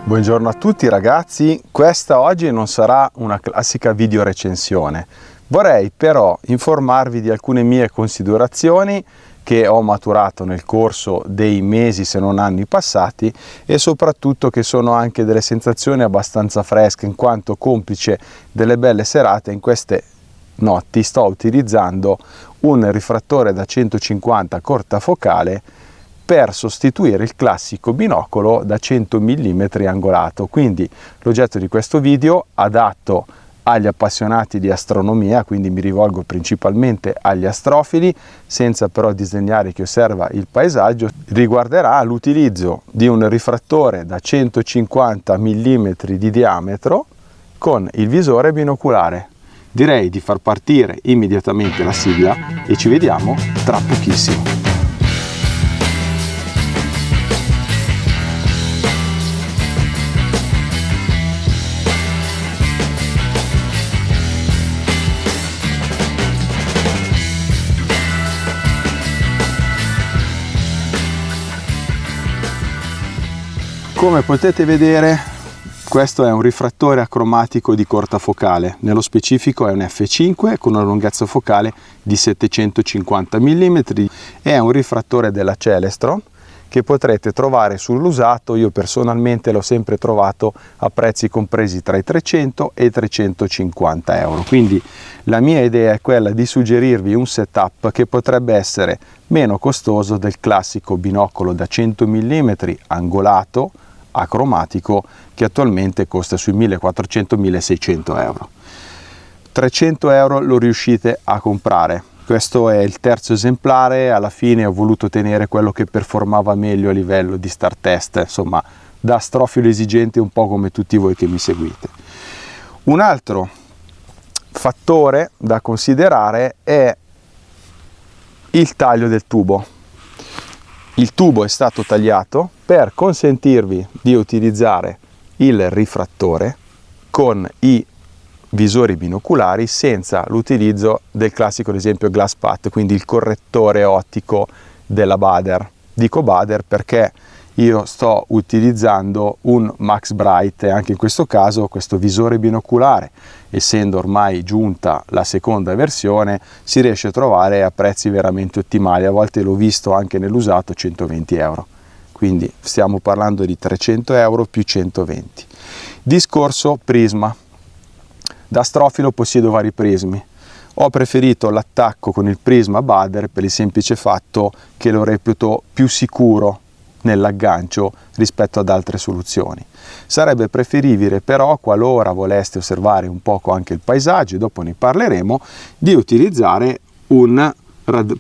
Buongiorno a tutti ragazzi, questa oggi non sarà una classica video recensione, vorrei però informarvi di alcune mie considerazioni che ho maturato nel corso dei mesi se non anni passati e soprattutto che sono anche delle sensazioni abbastanza fresche in quanto complice delle belle serate in queste notti sto utilizzando un rifrattore da 150 corta focale per sostituire il classico binocolo da 100 mm angolato. Quindi l'oggetto di questo video adatto agli appassionati di astronomia, quindi mi rivolgo principalmente agli astrofili, senza però disegnare chi osserva il paesaggio, riguarderà l'utilizzo di un rifrattore da 150 mm di diametro con il visore binoculare. Direi di far partire immediatamente la sigla e ci vediamo tra pochissimo. Come potete vedere, questo è un rifrattore acromatico di corta focale, nello specifico è un F5 con una lunghezza focale di 750 mm, è un rifrattore della Celestron che potrete trovare sull'usato. Io personalmente l'ho sempre trovato a prezzi compresi tra i 300 e i 350 euro, quindi la mia idea è quella di suggerirvi un setup che potrebbe essere meno costoso del classico binocolo da 100 mm angolato acromatico che attualmente costa sui 1400-1600 euro. 300 euro lo riuscite a comprare. Questo è il terzo esemplare, alla fine ho voluto tenere quello che performava meglio a livello di start test, insomma da astrofilo esigente un po' come tutti voi che mi seguite. Un altro fattore da considerare è il taglio del tubo. Il tubo è stato tagliato per consentirvi di utilizzare il rifrattore con i visori binoculari senza l'utilizzo del classico, ad esempio, glass pat, quindi il correttore ottico della Baader. Dico Baader perché io sto utilizzando un Max Bright e anche in questo caso questo visore binoculare, essendo ormai giunta la seconda versione, si riesce a trovare a prezzi veramente ottimali. A volte l'ho visto anche nell'usato 120 euro, quindi stiamo parlando di 300 euro più 120. Discorso prisma. Da astrofilo possiedo vari prismi. Ho preferito l'attacco con il prisma Baader per il semplice fatto che lo reputo più sicuro nell'aggancio rispetto ad altre soluzioni. Sarebbe preferibile però, qualora voleste osservare un poco anche il paesaggio, e dopo ne parleremo, di utilizzare un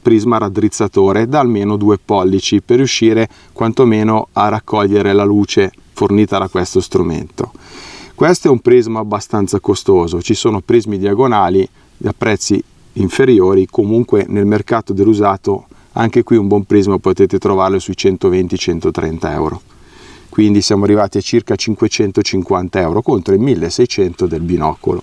prisma raddrizzatore da almeno 2 pollici per riuscire quantomeno a raccogliere la luce fornita da questo strumento. Questo è un prisma abbastanza costoso, ci sono prismi diagonali a prezzi inferiori, comunque nel mercato dell'usato anche qui un buon prisma potete trovarlo sui 120-130 euro, quindi siamo arrivati a circa 550 euro contro i 1600 del binocolo.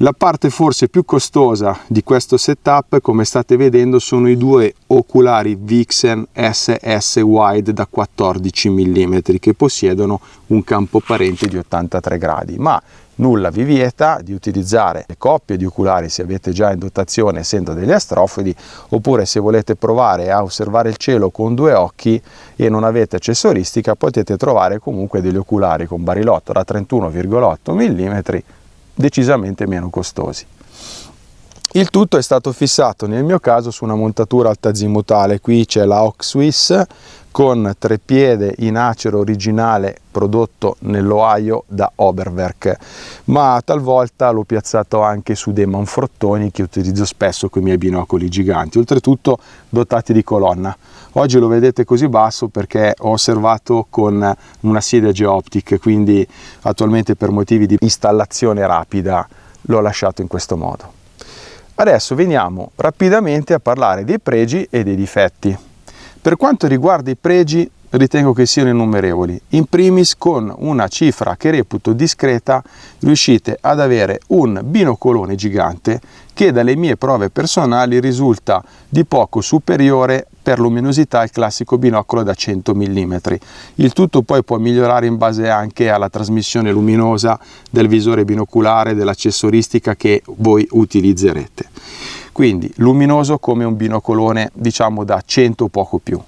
La parte forse più costosa di questo setup, come state vedendo, sono i due oculari Vixen SS Wide da 14 mm che possiedono un campo parente di 83 gradi, ma nulla vi vieta di utilizzare le coppie di oculari se avete già in dotazione essendo degli astrofili, oppure se volete provare a osservare il cielo con 2 occhi e non avete accessoristica potete trovare comunque degli oculari con barilotto da 31,8 mm decisamente meno costosi. Il tutto è stato fissato nel mio caso su una montatura altazimutale. Qui c'è la Hawk Swiss con treppiede in acero originale prodotto nell'Ohio da Oberwerk, ma talvolta l'ho piazzato anche su dei manfrottoni che utilizzo spesso con i miei binocoli giganti, oltretutto dotati di colonna. Oggi lo vedete così basso perché ho osservato con una sedia Geoptic, quindi attualmente per motivi di installazione rapida l'ho lasciato in questo modo. Adesso veniamo rapidamente a parlare dei pregi e dei difetti. Per quanto riguarda i pregi, ritengo che siano innumerevoli. In primis, con una cifra che reputo discreta, riuscite ad avere un binocolone gigante che dalle mie prove personali risulta di poco superiore per luminosità il classico binocolo da 100 mm. Il tutto poi può migliorare in base anche alla trasmissione luminosa del visore binoculare, dell'accessoristica che voi utilizzerete. Quindi luminoso come un binocolone diciamo da 100 o poco più.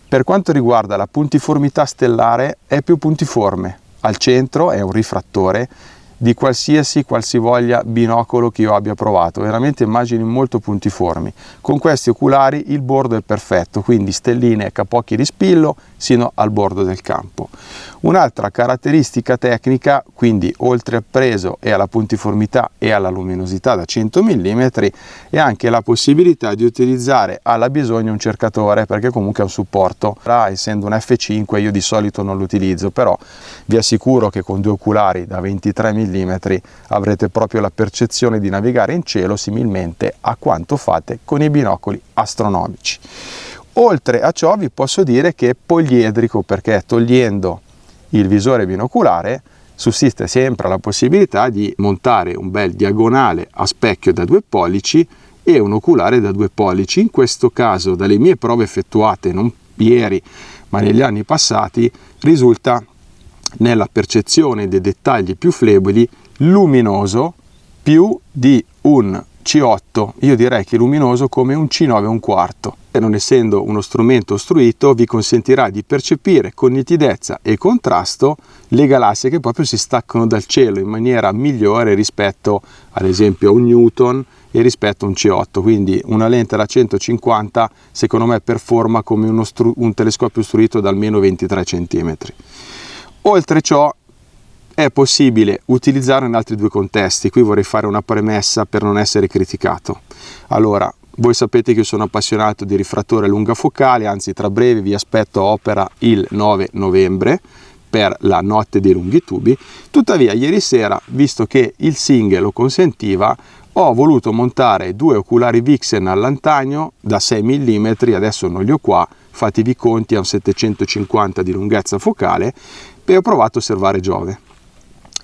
Per quanto riguarda la puntiformità stellare, è più puntiforme. Al centro è un rifrattore di qualsivoglia binocolo che io abbia provato, veramente immagini molto puntiformi. Con questi oculari il bordo è perfetto, quindi stelline e capocchi di spillo sino al bordo del campo. Un'altra caratteristica tecnica, quindi oltre al preso e alla puntiformità e alla luminosità da 100 mm, è anche la possibilità di utilizzare alla bisogno un cercatore, perché comunque è un supporto. Essendo un F5 io di solito non lo utilizzo, però vi assicuro che con due oculari da 23 mm avrete proprio la percezione di navigare in cielo similmente a quanto fate con i binocoli astronomici. Oltre a ciò vi posso dire che è poliedrico, perché togliendo il visore binoculare sussiste sempre la possibilità di montare un bel diagonale a specchio da 2 pollici e un oculare da 2 pollici. In questo caso, dalle mie prove effettuate non ieri ma negli anni passati, risulta nella percezione dei dettagli più flebili luminoso più di un C8, io direi che luminoso come un C9 1/4. E non essendo uno strumento ostruito vi consentirà di percepire con nitidezza e contrasto le galassie che proprio si staccano dal cielo in maniera migliore rispetto ad esempio a un Newton e rispetto a un C8, quindi una lente da 150 secondo me performa come un telescopio ostruito da almeno 23 cm. Oltre ciò è possibile utilizzarlo in altri 2 contesti. Qui vorrei fare una premessa per non essere criticato. Allora, voi sapete che io sono appassionato di rifrattore a lunga focale, anzi tra breve vi aspetto a Opera il 9 novembre per la notte dei lunghi tubi. Tuttavia ieri sera, visto che il Singer lo consentiva, ho voluto montare 2 oculari Vixen al lantagno da 6 mm, adesso non li ho qua, fatevi conti, a un 750 di lunghezza focale, e ho provato a osservare Giove.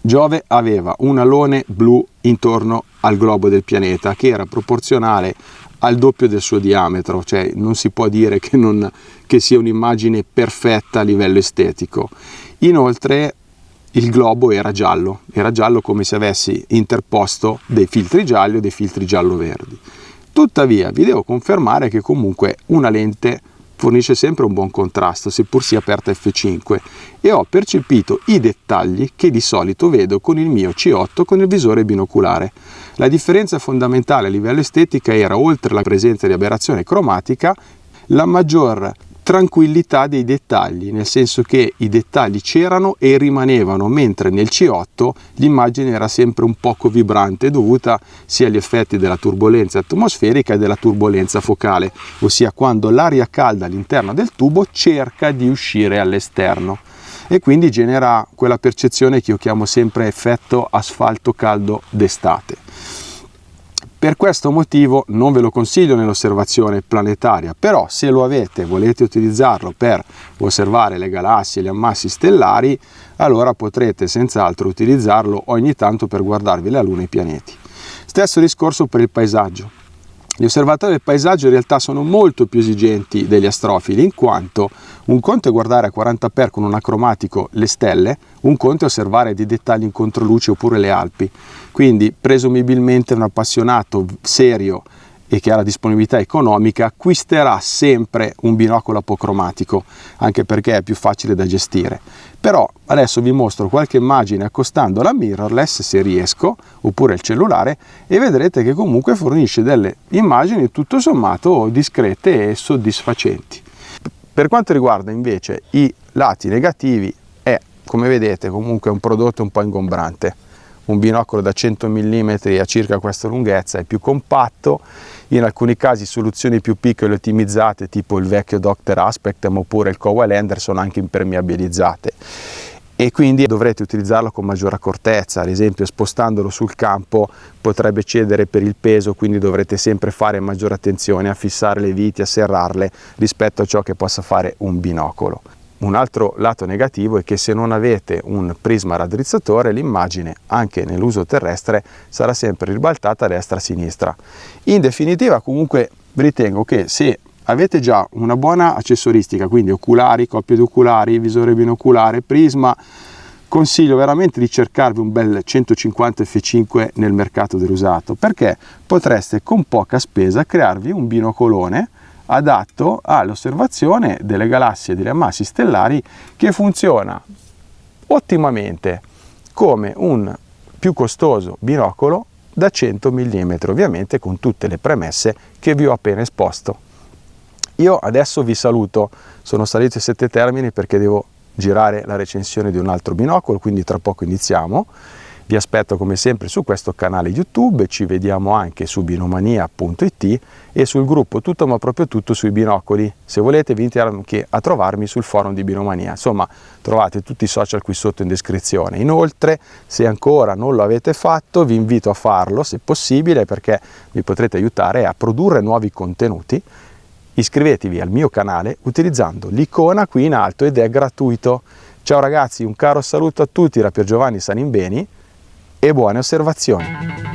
Giove aveva un alone blu intorno al globo del pianeta che era proporzionale al doppio del suo diametro, cioè non si può dire che sia un'immagine perfetta a livello estetico. Inoltre il globo era giallo come se avessi interposto dei filtri gialli o dei filtri giallo-verdi. Tuttavia vi devo confermare che comunque una lente fornisce sempre un buon contrasto, seppur sia aperta f5, e ho percepito i dettagli che di solito vedo con il mio C8 con il visore binoculare. La differenza fondamentale a livello estetica era, oltre alla presenza di aberrazione cromatica, la maggior tranquillità dei dettagli, nel senso che i dettagli c'erano e rimanevano, mentre nel C8 l'immagine era sempre un poco vibrante, dovuta sia agli effetti della turbolenza atmosferica e della turbolenza focale, ossia quando l'aria calda all'interno del tubo cerca di uscire all'esterno e quindi genera quella percezione che io chiamo sempre effetto asfalto caldo d'estate. Per questo motivo non ve lo consiglio nell'osservazione planetaria, però se lo avete e volete utilizzarlo per osservare le galassie e gli ammassi stellari, allora potrete senz'altro utilizzarlo ogni tanto per guardarvi la Luna e i pianeti. Stesso discorso per il paesaggio. Gli osservatori del paesaggio in realtà sono molto più esigenti degli astrofili, in quanto un conto è guardare a 40x con un acromatico le stelle, un conto è osservare dei dettagli in controluce oppure le Alpi. Quindi presumibilmente un appassionato serio e che ha la disponibilità economica acquisterà sempre un binocolo apocromatico, anche perché è più facile da gestire. Però adesso vi mostro qualche immagine accostando la mirrorless, se riesco, oppure il cellulare, e vedrete che comunque fornisce delle immagini tutto sommato discrete e soddisfacenti. Per quanto riguarda invece i lati negativi, è, come vedete, comunque un prodotto un po' ingombrante. Un binocolo da 100 mm a circa questa lunghezza è più compatto, in alcuni casi soluzioni più piccole e ottimizzate tipo il vecchio Dr. Aspectem oppure il Cowell-Ender sono anche impermeabilizzate e quindi dovrete utilizzarlo con maggiore accortezza. Ad esempio, spostandolo sul campo potrebbe cedere per il peso, quindi dovrete sempre fare maggiore attenzione a fissare le viti, a serrarle rispetto a ciò che possa fare un binocolo. Un altro lato negativo è che se non avete un prisma raddrizzatore, l'immagine anche nell'uso terrestre sarà sempre ribaltata a destra-sinistra. In definitiva, comunque ritengo che se avete già una buona accessoristica, quindi oculari, coppie di oculari, visore binoculare, prisma, consiglio veramente di cercarvi un bel 150 f5 nel mercato dell'usato, perché potreste con poca spesa crearvi un binocolone adatto all'osservazione delle galassie e delle ammassi stellari, che funziona ottimamente come un più costoso binocolo da 100 mm, ovviamente con tutte le premesse che vi ho appena esposto. Io adesso vi saluto, sono salito ai 7 termini perché devo girare la recensione di un altro binocolo, quindi tra poco iniziamo. Vi aspetto come sempre su questo canale YouTube, ci vediamo anche su binomania.it e sul gruppo Tutto ma proprio tutto sui binocoli. Se volete vi invito anche a trovarmi sul forum di Binomania, insomma trovate tutti i social qui sotto in descrizione. Inoltre, se ancora non lo avete fatto, vi invito a farlo se possibile, perché mi potrete aiutare a produrre nuovi contenuti. Iscrivetevi al mio canale utilizzando l'icona qui in alto ed è gratuito. Ciao ragazzi, un caro saluto a tutti da Pier Giovanni Sanimbeni e buone osservazioni.